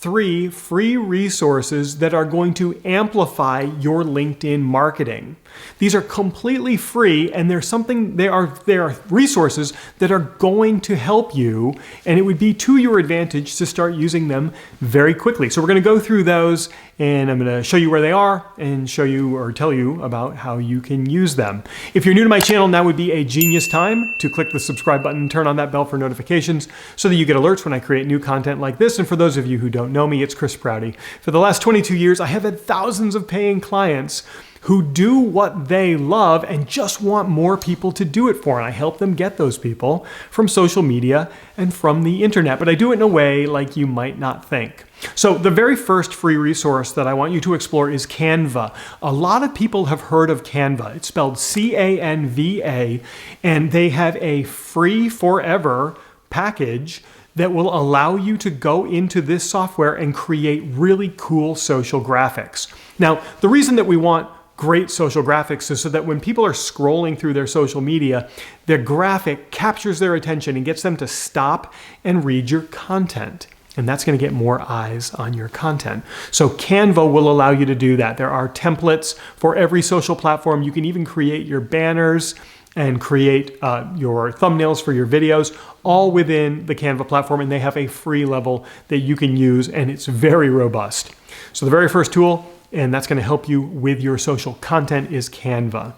3 free resources that are going to amplify your LinkedIn marketing. These are completely free, and they are resources that are going to help you, and it would be to your advantage to start using them very quickly. So we're going to go through those, and I'm going to show you where they are and show you or tell you about how you can use them. If you're new to my channel, now would be a genius time to click the subscribe button, turn on that bell for notifications so that you get alerts when I create new content like this. And for those of you who don't know me, it's Chris Prouty. For the last 22 years, I have had thousands of paying clients who do what they love and just want more people to do it for. And I help them get those people from social media and from the internet, but I do it in a way like you might not think. So the very first free resource that I want you to explore is Canva. A lot of people have heard of Canva. It's spelled C-A-N-V-A, and they have a free forever package that will allow you to go into this software and create really cool social graphics. Now, the reason that we want great social graphics is so that when people are scrolling through their social media, their graphic captures their attention and gets them to stop and read your content. And that's going to get more eyes on your content. So Canva will allow you to do that. There are templates for every social platform. You can even create your banners and create your thumbnails for your videos, all within the Canva platform, and they have a free level that you can use, and it's very robust. So the very first tool, and that's going to help you with your social content, is Canva.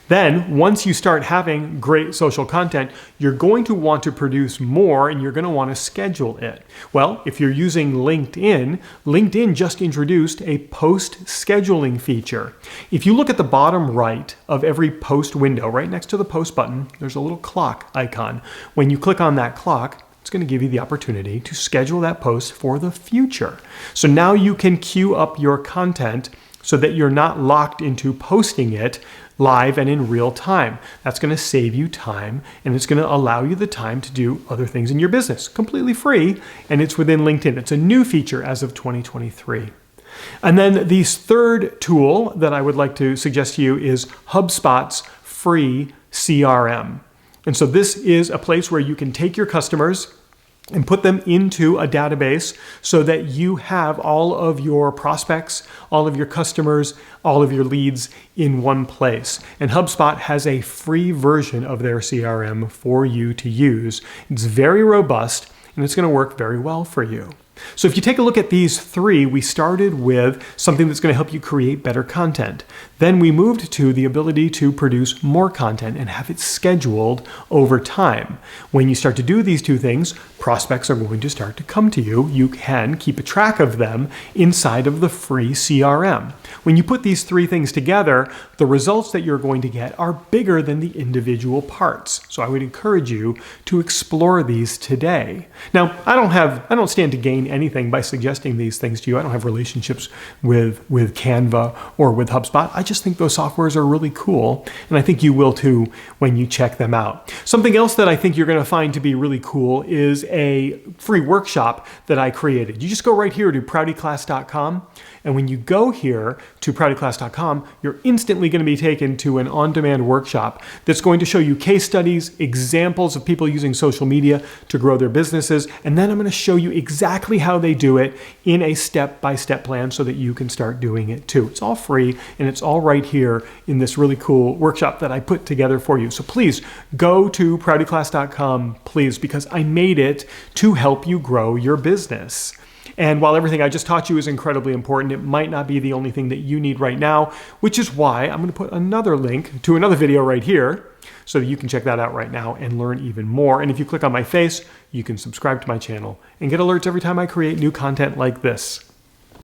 Then, once you start having great social content, you're going to want to produce more, and you're going to want to schedule it. Well, if you're using LinkedIn, LinkedIn just introduced a post scheduling feature. If you look at the bottom right of every post window, right next to the post button, there's a little clock icon. When you click on that clock, it's going to give you the opportunity to schedule that post for the future. So now you can queue up your content so that you're not locked into posting it live and in real time. That's going to save you time, and it's going to allow you the time to do other things in your business, completely free, and it's within LinkedIn. It's a new feature as of 2023. And then the third tool that I would like to suggest to you is HubSpot's free CRM. And so this is a place where you can take your customers and put them into a database so that you have all of your prospects, all of your customers, all of your leads in one place. And HubSpot has a free version of their CRM for you to use. It's very robust, and it's going to work very well for you. So if you take a look at these 3, we started with something that's going to help you create better content. Then we moved to the ability to produce more content and have it scheduled over time. When you start to do these 2 things, prospects are going to start to come to you. You can keep a track of them inside of the free CRM. When you put these 3 things together, the results that you're going to get are bigger than the individual parts. So I would encourage you to explore these today. Now, I don't stand to gain anything by suggesting these things to you. I don't have relationships with Canva or with HubSpot. I just think those softwares are really cool, and I think you will too when you check them out. Something else that I think you're going to find to be really cool is a free workshop that I created. You just go right here to proutyclass.com, and when you go here to proutyclass.com, you're instantly going to be taken to an on-demand workshop that's going to show you case studies, examples of people using social media to grow their businesses, and then I'm going to show you exactly how they do it in a step-by-step plan so that you can start doing it too. It's all free, and it's all right here in this really cool workshop that I put together for you. So please go to proutyclass.com, please, because I made it to help you grow your business. And while everything I just taught you is incredibly important, it might not be the only thing that you need right now, which is why I'm going to put another link to another video right here so that you can check that out right now and learn even more. And if you click on my face, you can subscribe to my channel and get alerts every time I create new content like this.